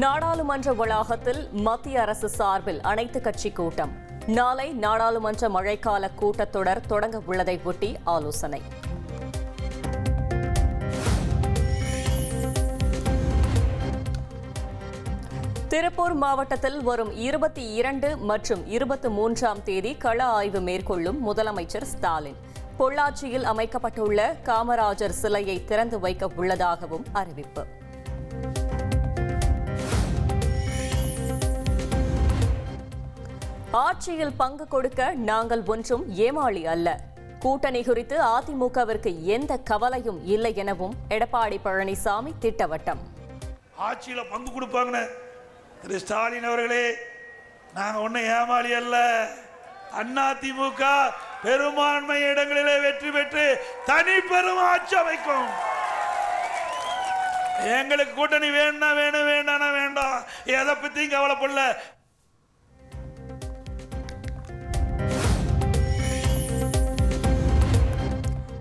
நாடாளுமன்ற வளாகத்தில் மத்திய அரசு சார்பில் அனைத்து கட்சி கூட்டம். நாளை நாடாளுமன்ற மழைக்கால கூட்டத்தொடர் தொடங்க உள்ளதை ஒட்டி ஆலோசனை. திருப்பூர் மாவட்டத்தில் வரும் 22 மற்றும் 23ஆம் தேதி கள ஆய்வு மேற்கொள்ளும் முதலமைச்சர் ஸ்டாலின். பொள்ளாச்சியில் அமைக்கப்பட்டுள்ள காமராஜர் சிலையை திறந்து வைக்க உள்ளதாகவும் அறிவிப்பு. ஆட்சியில் பங்கு கொடுக்க நாங்கள் ஒன்றும் ஏமாளி அல்ல. கூட்டணி குறித்து அதிமுகவிற்கு எந்த கவலையும் இல்லை எனவும் எடப்பாடி பழனிசாமி திட்டவட்டம். ஆட்சியில பங்கு கொடுப்பாங்க திரு ஸ்டாலின் அவர்களே, நாங்க ஒன்னும் ஏமாளி அல்ல. அதிமுக பெரும்பான்மை இடங்களிலே வெற்றி பெற்று தனி பெரும் ஆட்சி அமைக்கும். எங்களுக்கு கூட்டணி வேணா வேணும், வேண்டானா வேண்டாம், எதை பத்தியும் கவலைப்படல.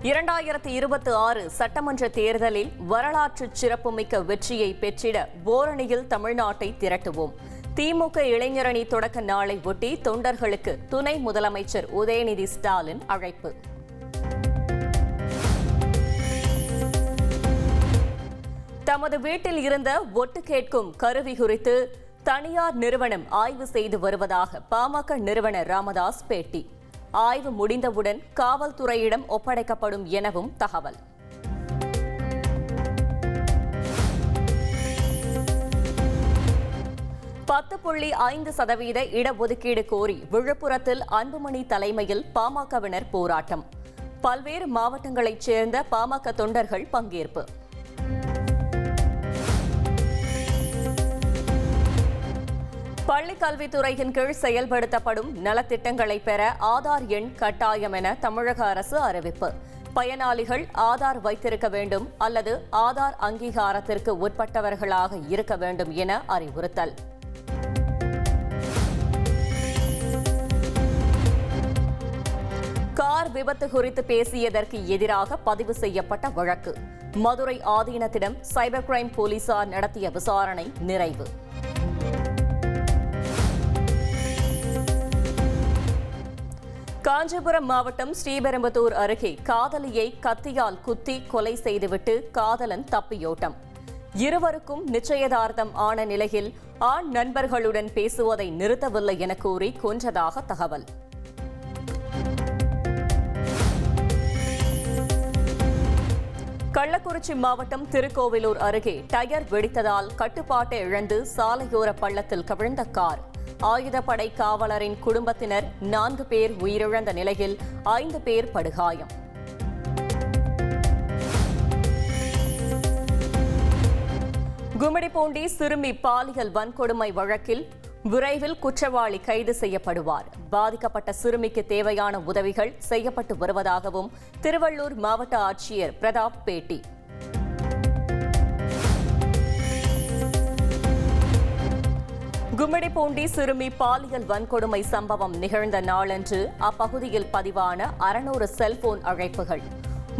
இரண்டாயிரத்து 26 சட்டமன்ற தேர்தலில் வரலாற்று சிறப்புமிக்க வெற்றியை பெற்றிட ஓரணியில் தமிழ்நாட்டை திரட்டுவோம். திமுக இளைஞரணி தொடக்க நாளை ஒட்டி தொண்டர்களுக்கு துணை முதலமைச்சர் உதயநிதி ஸ்டாலின் அழைப்பு. தமது வீட்டில் இருந்த ஒட்டு கேட்கும் கருவி குறித்து தனியார் நிறுவனம் ஆய்வு செய்து வருவதாக பாமக நிறுவனர் ராமதாஸ் பேட்டி. ஆய்வு முடிந்தவுடன் காவல்துறையிடம் ஒப்படைக்கப்படும் எனவும் தகவல். %5 இடஒதுக்கீடு கோரி விழுப்புரத்தில் அன்புமணி தலைமையில் பாமகவினர் போராட்டம். பல்வேறு மாவட்டங்களைச் சேர்ந்த பாமக தொண்டர்கள் பங்கேற்பு. பள்ளிக் கல்வித்துறையின் கீழ் செயல்படுத்தப்படும் நலத்திட்டங்களை பெற ஆதார் எண் கட்டாயம் என தமிழக அரசு அறிவிப்பு. பயனாளிகள் ஆதார் வைத்திருக்க வேண்டும் அல்லது ஆதார் அங்கீகாரத்திற்கு உட்பட்டவர்களாக இருக்க வேண்டும் என அறிவுறுத்தல். கார் விபத்து குறித்து பேசியதற்கு எதிராக பதிவு செய்யப்பட்ட வழக்கு. மதுரை ஆதீனத்திடம் சைபர் கிரைம் போலீசார் நடத்திய விசாரணை நிறைவு. காஞ்சிபுரம் மாவட்டம் ஸ்ரீபெரும்புதூர் அருகே காதலியை கத்தியால் குத்தி கொலை செய்துவிட்டு காதலன் தப்பியோட்டம். இருவருக்கும் நிச்சயதார்த்தம் ஆன நிலையில் ஆண் நண்பர்களுடன் பேசுவதை நிறுத்தவில்லை என கூறி கொன்றதாக தகவல். கள்ளக்குறிச்சி மாவட்டம் திருக்கோவிலூர் அருகே டயர் வெடித்ததால் கட்டுப்பாட்டை இழந்து சாலையோர பள்ளத்தில் கவிழ்ந்த கார். ஆயுதப்படை காவலரின் குடும்பத்தினர் 4 பேர் உயிரிழந்த நிலையில் 5 பேர் படுகாயம். கும்மிடிப்பூண்டி சிறுமி பாலியல் வன்கொடுமை வழக்கில் விரைவில் குற்றவாளி கைது செய்யப்படுவார். பாதிக்கப்பட்ட சிறுமிக்கு தேவையான உதவிகள் செய்யப்பட்டு வருவதாகவும் திருவள்ளூர் மாவட்ட ஆட்சியர் பிரதாப் பேட்டி. கும்மிடிப்பூண்டி சிறுமி பாலியல் வன்கொடுமை சம்பவம் நிகழ்ந்த நாளன்று அப்பகுதியில் பதிவான 600 செல்போன் அழைப்புகள்.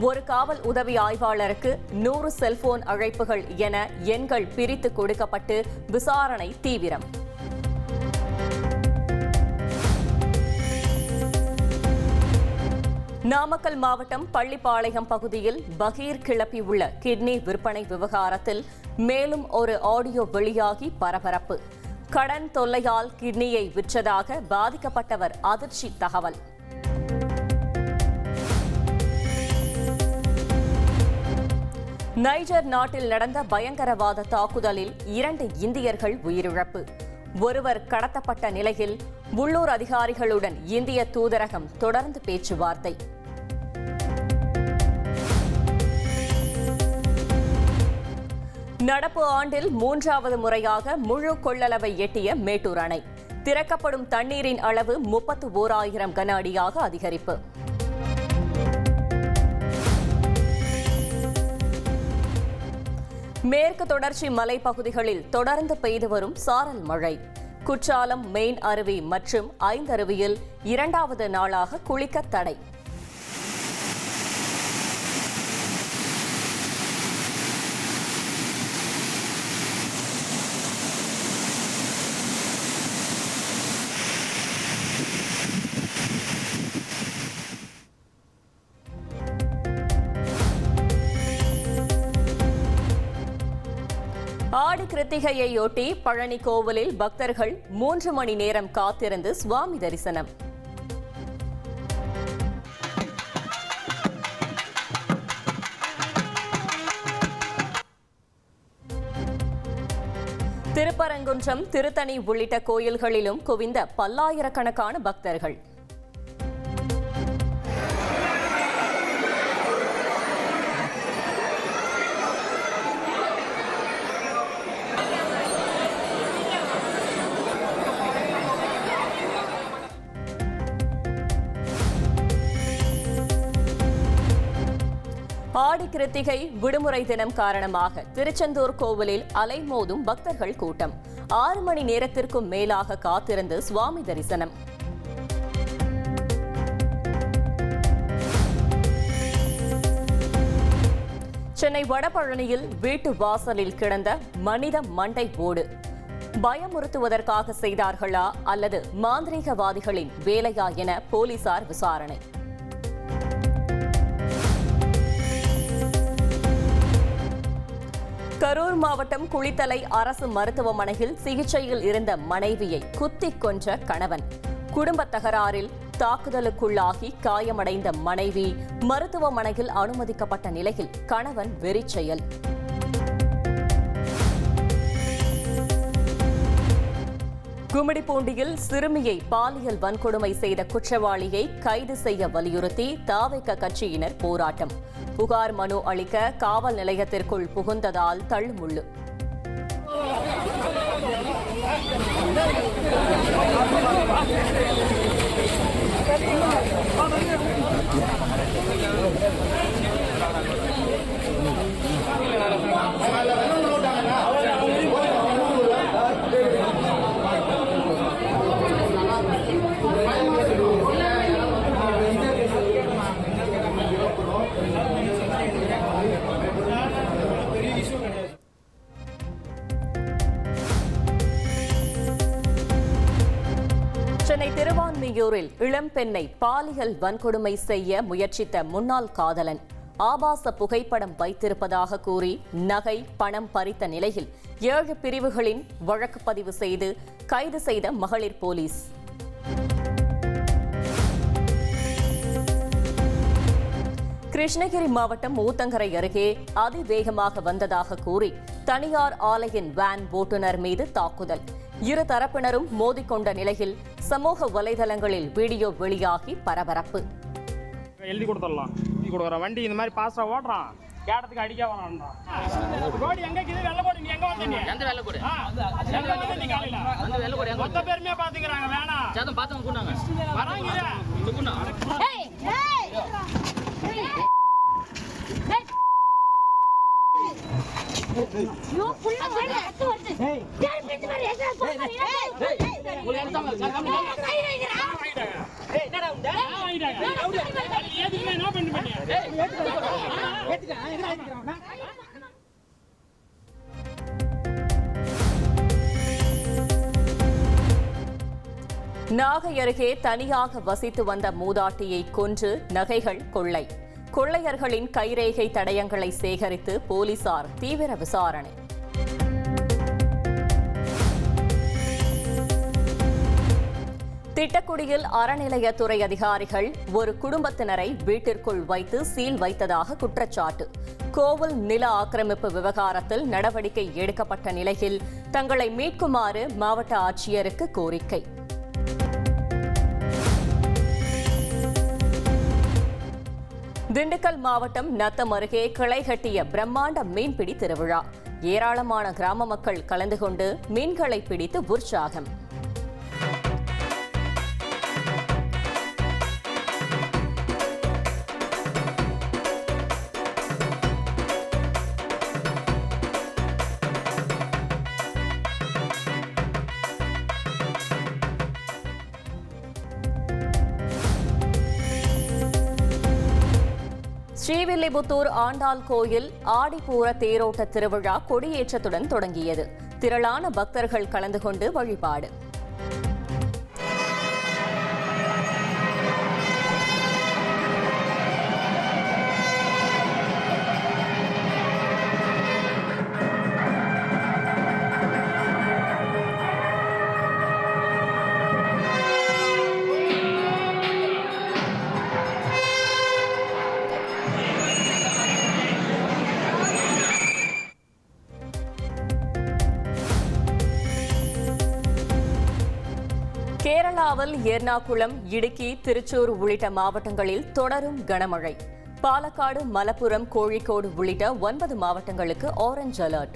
ஒரு காவல் உதவி ஆய்வாளருக்கு 100 செல்போன் அழைப்புகள் என எண்கள் பிரித்து கொடுக்கப்பட்டு விசாரணை தீவிரம். நாமக்கல் மாவட்டம் பள்ளிப்பாளையம் பகுதியில் பகீர் கிளப்பியுள்ள கிட்னி விற்பனை விவகாரத்தில் மேலும் ஒரு ஆடியோ வெளியாகி பரபரப்பு. கடன் தொல்லையால் கிட்னியை விற்றதாக பாதிக்கப்பட்டவர் அதிர்ச்சி தகவல். நைஜர் நாட்டில் நடந்த பயங்கரவாத தாக்குதலில் 2 இந்தியர்கள் உயிரிழப்பு. ஒருவர் கடத்தப்பட்ட நிலையில் உள்ளூர் அதிகாரிகளுடன் இந்திய தூதரகம் தொடர்ந்து பேச்சுவார்த்தை. நடப்பு ஆண்டில் 3வது முறையாக முழு கொள்ளளவை எட்டிய மேட்டூர் அணை. திறக்கப்படும் தண்ணீரின் அளவு 31,000 கன அடியாக அதிகரிப்பு. மேற்கு தொடர்ச்சி மலைப்பகுதிகளில் தொடர்ந்து பெய்து வரும் சாரல் மழை. குற்றாலம் மெயின் அருவி மற்றும் ஐந்தருவியில் 2வது நாளாக குளிக்க தடை. ஆடி கிருத்திகையையொட்டி பழனி கோவிலில் பக்தர்கள் 3 மணி நேரம் காத்திருந்து சுவாமி தரிசனம். திருப்பரங்குன்றம், திருத்தணி உள்ளிட்ட கோயில்களிலும் குவிந்த பல்லாயிரக்கணக்கான பக்தர்கள். ஆடி கிருத்திகை விடுமுறை தினம் காரணமாக திருச்செந்தூர் கோவிலில் அலைமோதும் பக்தர்கள் கூட்டம். 6 மணி நேரத்திற்கும் மேலாக காத்திருந்து சுவாமி தரிசனம். சென்னை வடபழனியில் வீட்டு வாசலில் கிடந்த மனித மண்டை ஓடு பயமுறுத்துவதற்காக செய்தார்களா அல்லது மாந்திரீகவாதிகளின் வேலையா என போலீசார் விசாரணை. கரூர் மாவட்டம் குளித்தலை அரசு மருத்துவமனையில் சிகிச்சையில் இருந்த மனைவியை குத்திக் கொன்ற கணவன். குடும்ப தகராறில் தாக்குதலுக்குள்ளாகி காயமடைந்த மனைவி மருத்துவமனையில் அனுமதிக்கப்பட்ட நிலையில் கணவன் வெறிச்செயல். கும்மிடிப்பூண்டியில் சிறுமியை பாலியல் வன்கொடுமை செய்த குற்றவாளியை கைது செய்ய வலியுறுத்தி தாவேக கட்சியினர் போராட்டம். புகார் மனு அளிக்க காவல் நிலையத்திற்குள் புகுந்ததால் தள்ளுமுள்ளு. சென்னை திருவான்மியூரில் இளம்பெண்ணை பாலியல் வன்கொடுமை செய்ய முயற்சித்த முன்னாள் காதலன் ஆபாச புகைப்படம் வைத்திருப்பதாக கூறி நகை, பணம் பறித்த நிலையில் 7 பிரிவுகளின் வழக்கு பதிவு செய்து கைது செய்த மகளிர் போலீஸ். கிருஷ்ணகிரி மாவட்டம் ஊத்தங்கரை அருகே அதிவேகமாக வந்ததாக கூறி தனியார் ஆலையின் வேன் ஓட்டுநர் மீது தாக்குதல். இரு தரப்பினரும் மோதிக்கொண்ட நிலையில் சமூக வலைதளங்களில் வீடியோ வெளியாகி பரபரப்பு. எழுதி கொடுத்துடலாம், கொடுக்குற வண்டி இந்த மாதிரி பாஸ்டா ஓட்டுறான், கேட்டதுக்கு அடிக்க வரான்றான். ரோடு எங்க இருக்குது? வெள்ளக்கோடு. நீ எங்க வந்த? நீ எந்த வெள்ளக்கோடு? எங்க வந்த நீ? காலையில அந்த வெள்ளக்கோடு எங்க? மொத்த பேருமே பாத்துக்கறாங்க. வேணா சேதம் பாத்தவங்க கூடாங்க வராங்க. குண்ணா ஏய் ஏய் யோ புள்ள வந்து அத்து வந்து ஏய் யார் பிடிச்சு மாதிரி ஏசா போறீங்க? ஏய் உள்ள எடுத்தாங்க சார். கை வைங்கடா. ஏய் என்னடா உண்டா? ஆயிடாங்க. எதுக்கு என்ன பண்ணி ஏய் ஏத்துக்க எங்க ஏத்துக்கறாங்க? நாகை அருகே தனியாக வசித்து வந்த மூதாட்டியை கொன்று நகைகள் கொள்ளை. கொள்ளையர்களின் கைரேகை தடயங்களை சேகரித்து போலீசார் தீவிர விசாரணை. திட்டக்குடியில் அறநிலையத்துறை அதிகாரிகள் ஒரு குடும்பத்தினரை வீட்டிற்குள் வைத்து சீல் வைத்ததாக குற்றச்சாட்டு. கோவில் நில ஆக்கிரமிப்பு விவகாரத்தில் நடவடிக்கை எடுக்கப்பட்ட நிலையில் தங்களை மீட்குமாறு மாவட்ட ஆட்சியருக்கு கோரிக்கை. திண்டுக்கல் மாவட்டம் நத்தம் அருகே கிளை கட்டிய பிரம்மாண்ட மீன்பிடி திருவிழா. ஏராளமான கிராம மக்கள் கலந்து கொண்டு மீன்களை பிடித்து உற்சாகம். ஸ்ரீவில்லிபுத்தூர் ஆண்டாள் கோயில் ஆடிப்பூர தேரோட்ட திருவிழா கொடியேற்றத்துடன் தொடங்கியது. திரளான பக்தர்கள் கலந்து கொண்டு வழிபாடு. கேரளாவில் எர்ணாகுளம், இடுக்கி, திருச்சூர் உள்ளிட்ட மாவட்டங்களில் தொடரும் கனமழை. பாலக்காடு, மலப்புரம், கோழிக்கோடு உள்ளிட்ட 9 மாவட்டங்களுக்கு ஆரஞ்ச் அலர்ட்.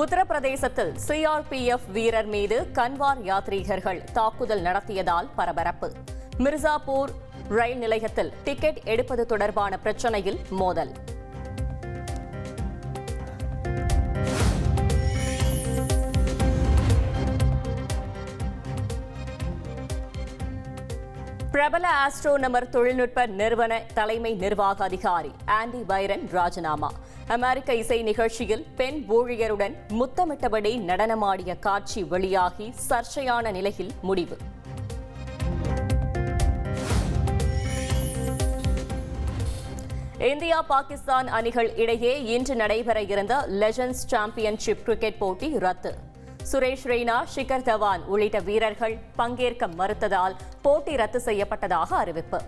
உத்தரப்பிரதேசத்தில் சிஆர்பிஎஃப் வீரர் மீது கன்வார் யாத்ரீகர்கள் தாக்குதல் நடத்தியதால் பரபரப்பு. மிர்சாப்பூர் ரயில் நிலையத்தில் டிக்கெட் எடுப்பது தொடர்பான பிரச்சனையில் மோதல். பிரபல ஆஸ்ட்ரோனமர் தொழில்நுட்ப நிறுவன தலைமை நிர்வாக அதிகாரி ஆண்டி பைரன் ராஜினாமா. அமெரிக்க இசை நிகழ்ச்சியில் பெண் ஊழியருடன் முத்தமிட்டபடி நடனமாடிய காட்சி வெளியாகி சர்ச்சையான நிலையில் முடிவு. இந்தியா பாகிஸ்தான் அணிகள் இடையே இன்று நடைபெற இருந்த லெஜண்ட்ஸ் சாம்பியன்ஷிப் கிரிக்கெட் போட்டி ரத்து. சுரேஷ் ரெய்னா, ஷிகர் தவான் உள்ளிட்ட வீரர்கள் பங்கேற்க மறுத்ததால் போட்டி ரத்து செய்யப்பட்டதாக அறிவிப்பு.